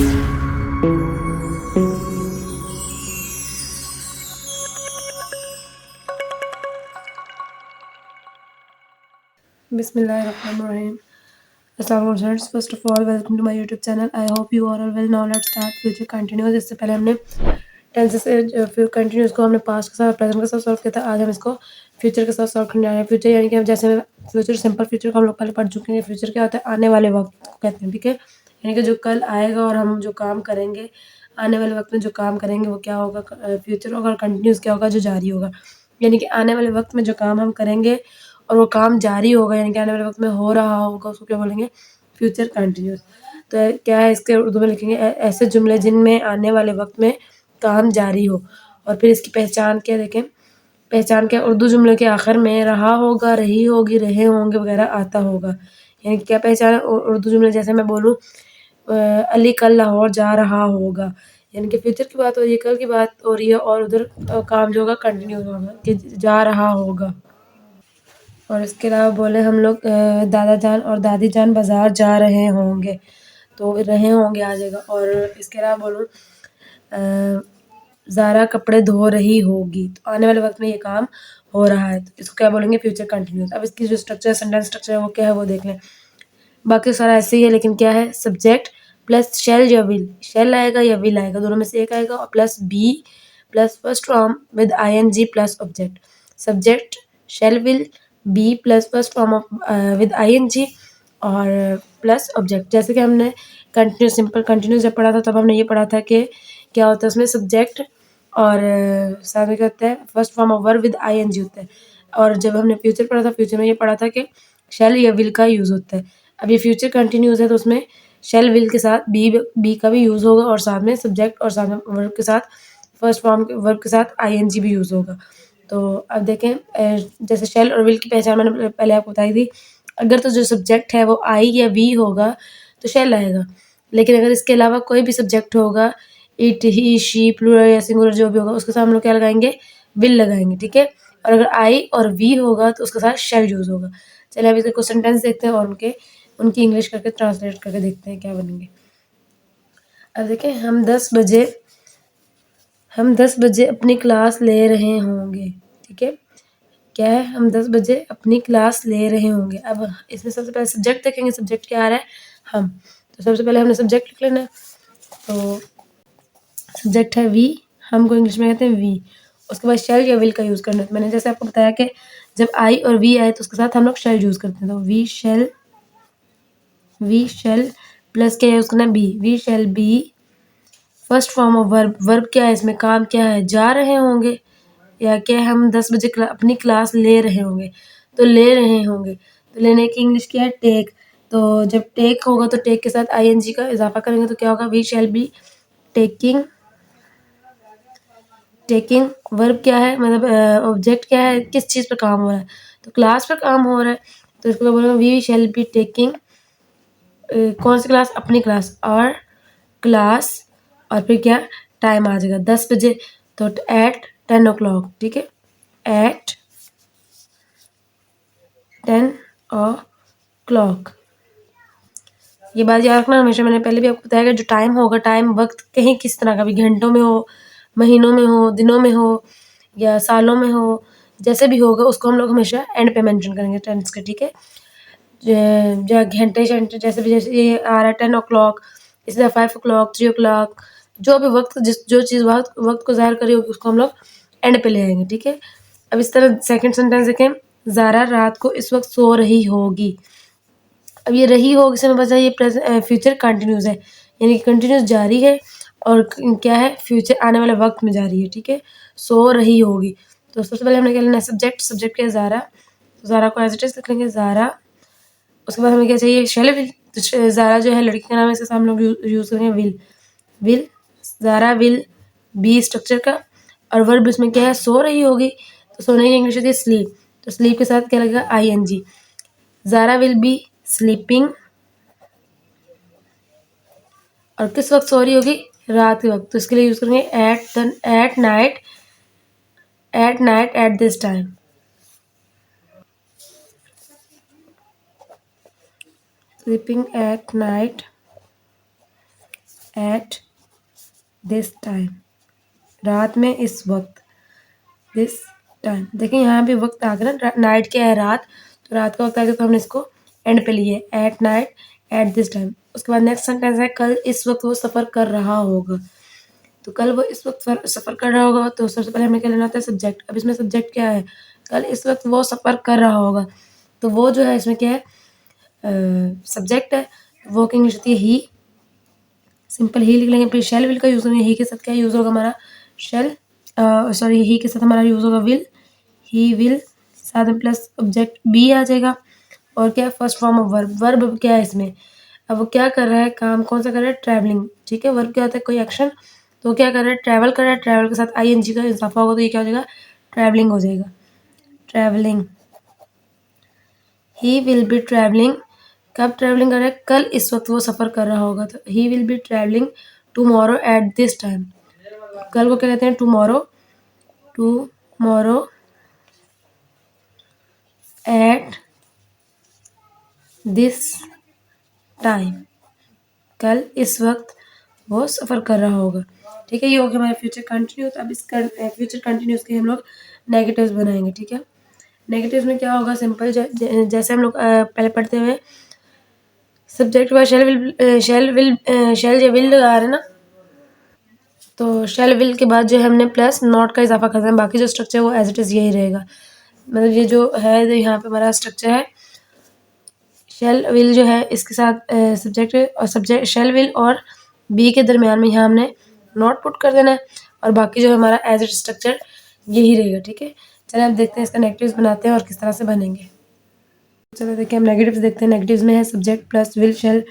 Bismillahirrahmanirrahim. Assalamu alaikum. First of all, welcome to my YouTube channel. I hope you are all well. Now let's start future continuous. इससे पहले हमने tense से continuous को हमने past के साथ present के साथ सॉल्व किया था। आज हम इसको फ्यूचर के साथ सॉल्व करने जा रहे हैं। फ्यूचर यानी कि हम जैसे फ्यूचर सिंपल फ्यूचर को हम लोग पहले पढ़ चुके हैं। फ्यूचर क्या होता है? आने वाले वक्त को कहते हैं, ठीक है। यानी कि जो कल आएगा और हम जो काम करेंगे आने वाले वक्त में जो काम करेंगे वो क्या होगा? फ्यूचर होगा। और कंटिन्यूस क्या होगा? जो जारी होगा। यानी कि आने वाले वक्त में जो काम हम करेंगे और वो काम जारी होगा, यानी कि आने वाले वक्त में हो रहा होगा, उसको क्या बोलेंगे? Future continuous. तो क्या है, इसके उर्दू में लिखेंगे ऐसे जुमले जिनमें आने वाले वक्त में काम जारी हो। और फिर इसकी पहचान क्या देखें? पहचान क्या? उर्दू जुमले के आखिर में रहा होगा, रही होगी, रहे होंगे वगैरह आता होगा। यानी कि क्या पहचान है? उर्दू जुमले जैसे मैं बोलूँ अली कल लाहौर जा रहा होगा, यानी कि फ्यूचर की बात हो रही है, कल की बात हो रही है, और उधर काम जो होगा कंटिन्यू होगा कि जा रहा होगा। और इसके अलावा बोले हम लोग दादा जान और दादी जान बाज़ार जा रहे होंगे, तो रहे होंगे आ जाएगा। और इसके अलावा बोलूँ ज़ारा कपड़े धो रही होगी, तो आने वाले वक्त में ये काम हो रहा है, तो इसको क्या बोलेंगे? Future continuous. अब इसकी जो स्ट्रक्चर सेंटेंस स्ट्रक्चर है वो क्या है वो देख लें। बाकी सारा ऐसे ही है, लेकिन क्या है? सब्जेक्ट प्लस शेल या विल, शेल आएगा या विल आएगा, दोनों में से एक आएगा, और plus be plus first form with ING plus object. Subject shall will, be plus first form of with ING और प्लस ऑब्जेक्ट। जैसे कि हमने कंटिन्यूस सिंपल कंटिन्यूस जब पढ़ा था तब हमने ये पढ़ा था कि क्या होता है उसमें सब्जेक्ट और साथ में क्या होता है? First form of verb with ING होता है। और जब हमने फ्यूचर पढ़ा था, फ्यूचर में ये पढ़ा था कि शेल या विल का यूज़ होता है। अब ये फ्यूचर कंटिन्यूस है तो उसमें शेल विल के साथ बी का भी यूज़ होगा, और साथ में सब्जेक्ट और साथ में वर्ब के साथ फर्स्ट फॉर्म के वर्ब के साथ आईएनजी भी यूज़ होगा। तो अब देखें जैसे शेल और विल की पहचान मैंने पहले आपको बताई थी। अगर तो जो सब्जेक्ट है वो आई या वी होगा तो शेल आएगा, लेकिन अगर इसके अलावा कोई भी सब्जेक्ट होगा, इट, ही, शी, प्लूरल या सिंगुलर जो भी होगा, उसके साथ हम लोग क्या लगाएंगे? विल लगाएंगे, ठीक है। और अगर आई और वी होगा तो उसके साथ शेल यूज़ होगा। चलिए अब इसके कुछ सेंटेंस देखते हैं और उनकी इंग्लिश करके ट्रांसलेट करके देखते हैं क्या बनेंगे। अब देखें हम 10 बजे अपनी क्लास ले रहे होंगे, ठीक है। क्या है? हम 10 बजे अपनी क्लास ले रहे होंगे। अब इसमें सबसे पहले सब्जेक्ट देखेंगे, सब्जेक्ट क्या आ रहा है? हम। तो सबसे पहले हमने सब्जेक्ट लिख लेना है। तो सब्जेक्ट है वी, हम को इंग्लिश में कहते हैं वी। उसके बाद शेल या विल का यूज़ करना है। तो मैंने जैसे आपको बताया कि जब आई और वी आए तो उसके साथ हम लोग शेल यूज़ करते हैं। तो वी शेल प्लस क्या यूज़ करना है? Be. We shall be first form of verb. Verb क्या है इसमें? काम क्या है? जा रहे होंगे, या क्या है? हम 10 बजे अपनी क्लास ले रहे होंगे, तो ले रहे होंगे। तो लेने की इंग्लिश क्या है? टेक। तो जब टेक होगा तो टेक के साथ आईएनजी का इजाफा करेंगे तो क्या होगा? We shall be taking. Taking verb क्या है? मतलब ऑब्जेक्ट क्या है? किस चीज़ पर काम हो रहा है? तो क्लास पर काम हो रहा है, तो इसको क्या बोलेंगे? वी शैल बी टेकिंग कौन सी क्लास? अपनी क्लास। और क्लास और फिर क्या? टाइम आ जाएगा 10 बजे, तो एट 10 ओ क्लॉक, ठीक है। एट 10 ओ क्लॉक। ये बात याद रखना हमेशा। मैंने पहले भी आपको बताया कि जो टाइम होगा, टाइम वक्त कहीं किस तरह का भी, घंटों में हो, महीनों में हो, दिनों में हो या सालों में हो, जैसे भी होगा उसको हम लोग हमेशा एंड पे मेंशन करेंगे टेंस के, ठीक है। घंटे शंटे जैसे भी, जैसे ये आ रहा है 10 ओ क्लॉक, इसी तरह 5 ओ क्लॉक, 3 ओ क्लॉक, जो भी वक्त जो चीज़ वक्त को ज़ाहिर करी होगी उसको हम लोग एंड पे ले आएंगे, ठीक है। अब इस तरह सेकेंड सेंटेंस देखें, ज़ारा रात को इस वक्त सो रही होगी। अब ये रही होगी से मैं बचा, ये फ्यूचर कंटिन्यूस है, यानी कि कंटिन्यूस जारी है, और क्या है? फ्यूचर आने वाले वक्त में जारी है, ठीक है। सो रही होगी। तो सबसे पहले हमने क्या लेना है? सब्जेक्ट। सब्जेक्ट क्या है? ज़ारा। तो ज़ारा को एज इट इज लिख लेंगे, ज़ारा। उसके बाद हमें क्या चाहिए? Shall will. तो ज़ारा जो है लड़की का नाम है, इसके साथ हम लोग यूज़ करेंगे will. Will, Zara will be structure का, और वर्ब इसमें क्या है? सो रही होगी, तो सोने की इंग्लिश होती है स्लीप। तो स्लीप के साथ क्या लगेगा? ING. Zara will be sleeping, और किस वक्त सो रही होगी? रात के वक्त। तो इसके लिए यूज़ करेंगे at night at this time. Sleeping at night at this time, रात में इस वक्त, दिस टाइम। देखिए यहाँ पे वक्त आ गया ना, नाइट क्या है, रात, तो रात का वक्त आ गया तो हमने इसको एंड पे लिए, at night at this time. उसके बाद नेक्स्ट सेंटेंस है कल इस वक्त वो सफ़र कर रहा होगा। तो कल वो इस वक्त सफ़र कर रहा होगा, तो सबसे पहले हमें क्या लेना होता है, सब्जेक्ट। अब इसमें सब्जेक्ट क्या है, कल इस वक्त वो सफ़र कर रहा होगा, तो वो जो है इसमें क्या है, सब्जेक्ट है। वो की इंग्लिश होती है ही, सिंपल ही लिख लेंगे। फिर शेल विल का यूज़ करेंगे, ही के साथ क्या यूज़ होगा हमारा, शेल, सॉरी ही के साथ हमारा यूज़ होगा विल, ही विल, साथ में प्लस ऑब्जेक्ट बी आ जाएगा। और क्या है, first form of verb. Verb क्या है इसमें, अब वो क्या कर रहा है, काम कौन सा कर रहा है, ट्रैवलिंग। ठीक है, वर्ब क्या होता है, कोई एक्शन, तो क्या कर रहा है, ट्रैवल कर रहा है। ट्रैवल के साथ आई एन जी का इजाफा होगा तो ये क्या हो जाएगा, ट्रैवलिंग हो जाएगा, travelling. He will be travelling, कब ट्रैवलिंग कर रहा है, कल इस वक्त वो सफ़र कर रहा होगा, तो he will be travelling tomorrow at this time. कल को क्या कहते हैं, tomorrow, tomorrow at this time, कल इस वक्त वो सफ़र कर रहा होगा। ठीक है, ये हो गया हमारे फ्यूचर कंटिन्यूस। अब इस फ्यूचर कंटिन्यूस के हम लोग नेगेटिव्स बनाएंगे। ठीक है, नेगेटिव्स में क्या होगा, सिंपल जैसे हम लोग पहले पढ़ते हुए, सब्जेक्ट हुआ शेल विल, शेल या विल लगा रहे हैं ना, तो शेल विल के बाद जो है हमने प्लस नॉट का इजाफा करना है, बाकी जो स्ट्रक्चर है वो एज इट इज़ यही रहेगा। मतलब ये जो है, जो यहाँ पे हमारा स्ट्रक्चर है, शेल विल जो है इसके साथ सब्जेक्ट और सब्जेक्ट, शेल विल और बी के दरमियान में यहाँ हमने नॉट पुट कर देना है, और बाकी जो हमारा एज इट स्ट्रक्चर यही रहेगा। ठीक है, चलिए अब देखते हैं इसका नेगेटिव्स बनाते हैं और किस तरह से बनेंगे। चलो देखिए, हम नेगेटिव्स देखते हैं। नेगेटिव्स में है subject plus will, shall,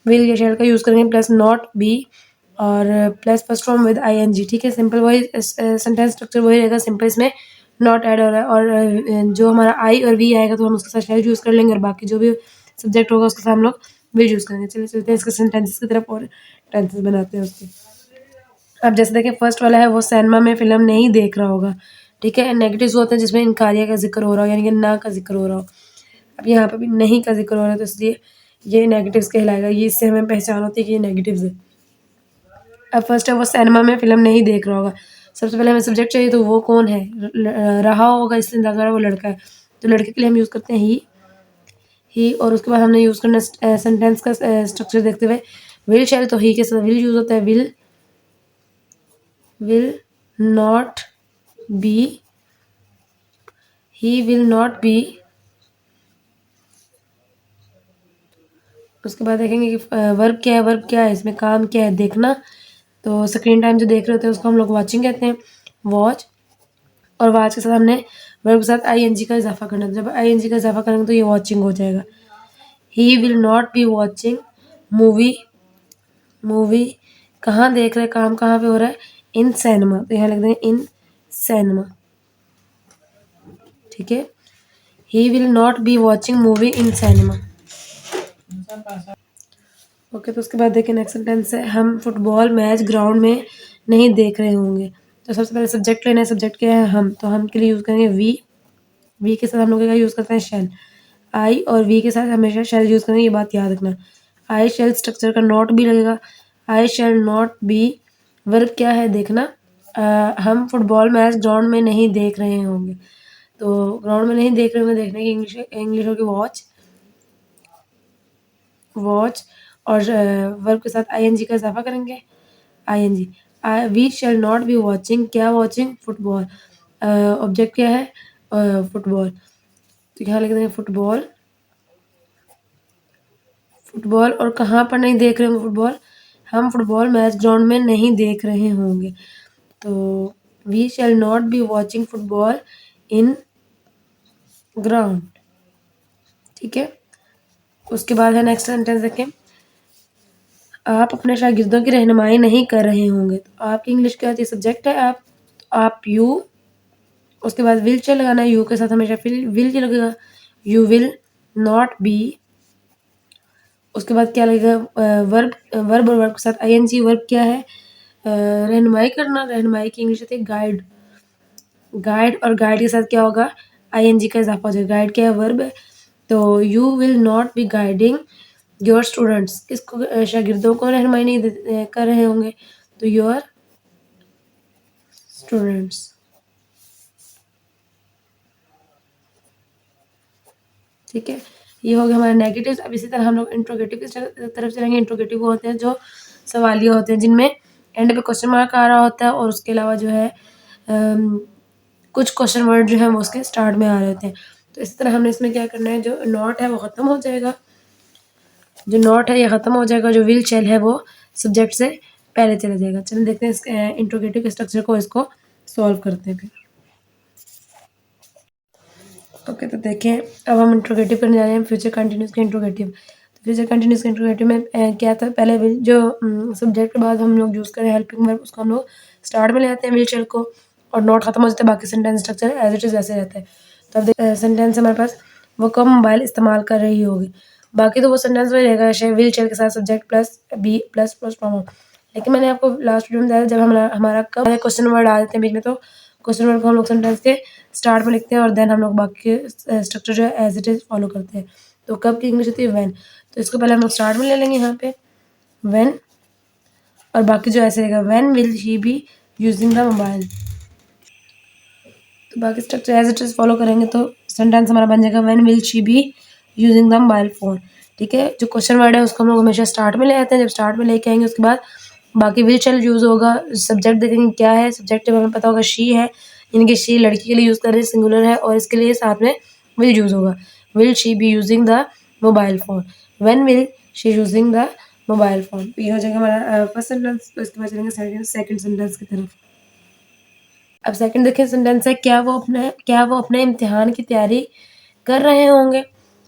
will या शेल का यूज़ करेंगे, प्लस नॉट बी, और plus first form with I N G. ठीक है, सिंपल वही सेंटेंस स्ट्रक्चर वही रहेगा, सिंपल इसमें नॉट ऐड हो रहा है, और जो हमारा आई और वी आएगा तो हम उसके साथ शेल यूज़ कर लेंगे, और बाकी जो भी सब्जेक्ट होगा उसके साथ हम लोग विल यूज़ करेंगे। चलिए चलते हैं इसके सेंटेंसेस की तरफ और टेंसेस बनाते हैं उसके। अब जैसे देखिए, फर्स्ट वाला है वो सिनेमा में फ़िल्म नहीं देख रहा होगा। ठीक है, नेगेटिव्स होते हैं जिसमें इनकारिया का जिक्र हो रहा हो, यानी कि ना का जिक्र हो रहा हो। अब यहाँ पे भी नहीं का जिक्र हो रहा है, तो इसलिए ये नेगेटिव्स कहलाएगा। ये इससे हमें पहचान होती है कि ये नेगेटिव्स है। अब फर्स्ट है वो सिनेमा में फ़िल्म नहीं देख रहा होगा। सबसे पहले हमें सब्जेक्ट चाहिए, तो वो कौन है, रहा होगा, इसलिए अंदाज़ा हो रहा है वो लड़का है, तो लड़के के लिए हम यूज़ करते हैं ही। और उसके बाद हमने यूज़ करना सेंटेंस का स्ट्रक्चर देखते हुए, विल शेल, तो ही के साथ विल यूज़ होता है, will not be, he will not be. उसके बाद देखेंगे कि वर्ब क्या है, वर्ब क्या है इसमें, काम क्या है, देखना। तो स्क्रीन टाइम जो देख रहे होते हैं उसको हम लोग वॉचिंग कहते हैं, वॉच। और वॉच के साथ हमने वर्ब के साथ आई एन जी का इजाफा करना है, जब आई एन जी का इजाफा करेंगे तो ये वॉचिंग हो जाएगा। He will not be watching movie, movie कहाँ देख रहे हैं, काम कहाँ पे हो रहा है, इन सिनेमा, तो यहाँ लिख देंगे इन सिनेमा। ठीक है, he will not be watching movie in cinema. Okay, तो उसके बाद देखिए नेक्स्ट सेंटेंस है, हम फुटबॉल मैच ग्राउंड में नहीं देख रहे होंगे। तो सबसे पहले सब्जेक्ट लेना है, सब्जेक्ट क्या है, हम, तो हम के लिए यूज़ करेंगे वी के साथ हम लोग क्या यूज़ करते हैं, शेल। आई और वी के साथ हमेशा शेल यूज़ करेंगे, ये बात याद रखना। आई शेल स्ट्रक्चर का नॉट भी लगेगा, I shall not B. Verb क्या है, देखना। हम फुटबॉल मैच ग्राउंड में नहीं देख रहे होंगे, तो ग्राउंड में नहीं देख रहे होंगे, देखने की इंग्लिश होगी वॉच, वॉच। और वर्ब के साथ आई एन जी का इजाफा करेंगे, I N G. We shall not be watching, क्या वॉचिंग, फुटबॉल। ऑब्जेक्ट क्या है, फुटबॉल, तो यहाँ लिख देंगे फुटबॉल, फुटबॉल। और कहाँ पर नहीं देख रहे होंगे फुटबॉल, हम फुटबॉल मैच ग्राउंड में नहीं देख रहे होंगे, तो we shall not be watching football in ground. ठीक है, उसके बाद है नेक्स्ट सेंटेंस देखें, आप अपने शागिर्दों की रहनुमाई नहीं कर रहे होंगे। तो आपकी इंग्लिश क्या होती है, सब्जेक्ट है आप यू। उसके बाद विल चल लगाना है, यू के साथ हमेशा फिर विल चल लगेगा, यू विल नॉट बी। उसके बाद क्या लगेगा, वर्ब, वर्ब और वर्ब के साथ आई एन जी। वर्ब क्या है, रहनुमाई करना, रहनुमाई की इंग्लिश होती है गाइड, गाइड। और गाइड के साथ क्या होगा, आई एन जी का इजाफा हो जाएगा। गाइड क्या है, वर्ब है, तो you will not be guiding your students, किसको शागिर्दों को रहनुमाई कर रहे होंगे, तो योर स्टूडेंट्स। ठीक है, ये हो गया हमारा नेगेटिव। अब इसी तरह हम लोग इंट्रोगेटिव की तरफ चलेंगे। इंट्रोगेटिव वो होते हैं जो सवालिया होते हैं, जिनमें एंड पे क्वेश्चन मार्क आ रहा होता है और उसके अलावा जो है कुछ क्वेश्चन वर्ड जो है वो उसके स्टार्ट में आ रहे होते हैं। तो इसी तरह हमने इसमें क्या करना है, जो नॉट है वो ख़त्म हो जाएगा, जो नॉट है ये ख़त्म हो जाएगा, जो विल शेल है वो सब्जेक्ट से पहले चला जाएगा। चलिए देखते हैं इसके इंट्रोगेटिव स्ट्रक्चर को, इसको सॉल्व करते हैं फिर। ओके, तो देखें अब हम इंट्रोगेटिव करने जा रहे हैं फ्यूचर कंटिन्यूस के इंट्रोगेटिव। तो फ्यूचर कंटिन्यूस के इंट्रोगेटिव में क्या था, पहले जो सब्जेक्ट के बाद हम लोग यूज़ करें हेल्पिंग वर्ब, उसको हम लोग स्टार्ट में ले आते हैं विल शेल को, और नॉट खत्म हो जाता है, बाकी sentence structure as it is वैसे रहता है। तो अब सेंटेंस हमारे पास, वो कब मोबाइल इस्तेमाल कर रही होगी, बाकी तो वो सेंटेंस वही रहेगा, विल शेल के साथ subject plus be plus pronoun. लेकिन मैंने आपको लास्ट वीडियो में बताया, जब हमारा कब क्वेश्चन वर्ड आ जाते हैं बीच में, तो क्वेश्चन वर्ड को हम लोग सेंटेंस के स्टार्ट में लिखते हैं और देन हम लोग बाकी स्ट्रक्चर जो है एज इट इज़ फॉलो करते हैं। तो कब की इंग्लिश होती है व्हेन, तो इसको पहले हम लोग स्टार्ट में ले लेंगे यहाँ पे व्हेन, और बाकी जो ऐसे रहेगा when will she be using the mobile. तो बाकी structure as it is follow करेंगे तो सेंटेंस हमारा बन जाएगा when will she be using the mobile phone. ठीक है, जो क्वेश्चन वर्ड है उसको हम लोग हमेशा स्टार्ट में ले आते हैं। जब स्टार्ट में लेके आएंगे उसके बाद बाकी विल शेल यूज़ होगा। सब्जेक्ट देखेंगे क्या है, सब्जेक्ट जब हमें पता होगा शी है, यानी कि शी लड़की के लिए यूज़ कर रही है, सिंगुलर है, और इसके लिए साथ में विल यूज़ होगा। Will she be using the mobile phone, when will she using the mobile phone. ये हो जाएगा हमारा फर्स्ट सेंटेंस। तो इसके बाद चलेंगे सेकंड सेंटेंस की तरफ। अब सेकंड देखिए सेंटेंस है, क्या वो अपने इम्तिहान की तैयारी कर रहे होंगे।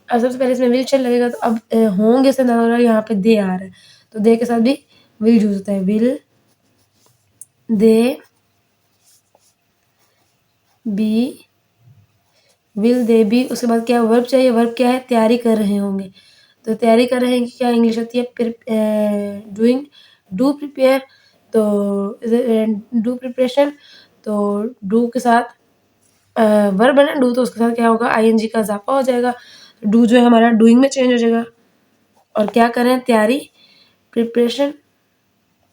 अब सबसे पहले इसमें विल शेल लगेगा, तो अब होंगे से ना, यहाँ पे दे आ रहा है, तो दे के साथ भी विल यूज होता है, will they B, will they B. उसके बाद क्या वर्ब चाहिए, वर्ब क्या है, तैयारी कर रहे होंगे। तो तैयारी कर रहे हैं कि क्या इंग्लिश होती है, डूइंग, डू प्रिपेयर, तो डू प्रिपरेशन, तो डू के साथ वर्ब है ना डू, तो उसके साथ क्या होगा, आईएनजी का इजाफा हो जाएगा। डू जो है हमारा डूइंग में चेंज हो जाएगा, और क्या करें, तैयारी, प्रिपरेशन,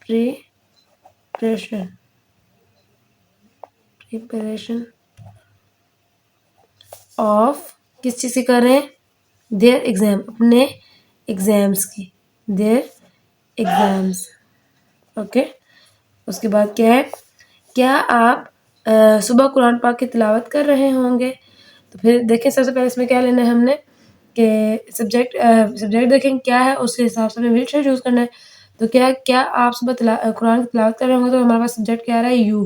प्रिपरेशन प्रिपरेशन ऑफ, किस चीज़ की कर रहे हैं, देयर एग्ज़ाम, अपने एग्ज़ाम्स की, देयर एग्ज़ाम्स। ओके, उसके बाद क्या है, क्या आप सुबह कुरान पाक की तिलावत कर रहे होंगे। तो फिर देखें सबसे पहले इसमें क्या लेना है हमने, कि सब्जेक्ट देखें क्या है, उसके हिसाब से हमें विल शेल यूज़ करना है। तो क्या आप सुबह कुरान की तिलावत कर रहे होंगे, तो हमारे पास सब्जेक्ट क्या आ रहा है, यू,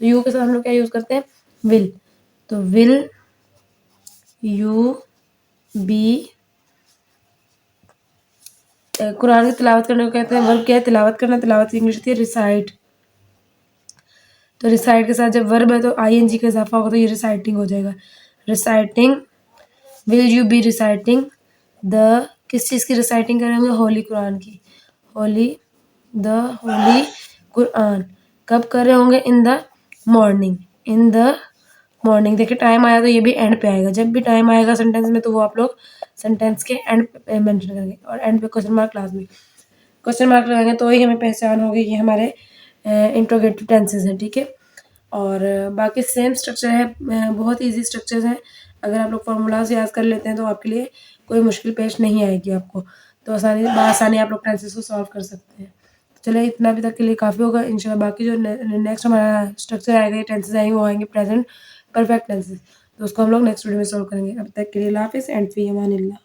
तो यू के साथ हम लोग क्या यूज़ करते हैं, विल। तो विल यू बी, कुरान की तिलावत करने को कहते हैं, वर्ब क्या है, तिलावत करना, तिलावत की इंग्लिश होती है रिसाइट। तो रिसाइट के साथ जब वर्ब है तो आईएनजी का इजाफा होगा, तो ये रिसाइटिंग हो जाएगा, reciting, will you be reciting the, किस चीज़ की रिसाइटिंग करेंगे, होली कुरान की, होली, द होली कुरान। कब कर रहे होंगे, in the morning, in the morning. देखिए टाइम आया तो ये भी एंड पे आएगा, जब भी टाइम आएगा सेंटेंस में तो वो आप लोग सेंटेंस के एंड पे मेंशन करेंगे, और एंड पे क्वेश्चन मार्क लास्ट में क्वेश्चन मार्क लगाएंगे, तो ही हमें पहचान होगी ये हमारे इंट्रोगेटिव टेंसेज हैं। ठीक है, और बाकी सेम स्ट्रक्चर है, बहुत ईजी स्ट्रक्चर्स हैं। अगर आप लोग फार्मूलाज याद कर लेते हैं तो आपके लिए कोई मुश्किल पेश नहीं आएगी आपको, तो आसानी आप लोग टेंसेस को सॉल्व कर सकते हैं। तो चलिए इतना अभी तक के लिए काफ़ी होगा। इंशाल्लाह बाकी जो नेक्स्ट हमारा स्ट्रक्चर आएगा, टेंसेज आएंगे, वो आएंगे प्रेजेंट परफेक्ट टेंसेज, तो उसको हम लोग नेक्स्ट वीडियो में सॉल्व करेंगे। अब तक के लिए अल्लाह हाफिज़ एंड फ़ी अमानिल्लाह।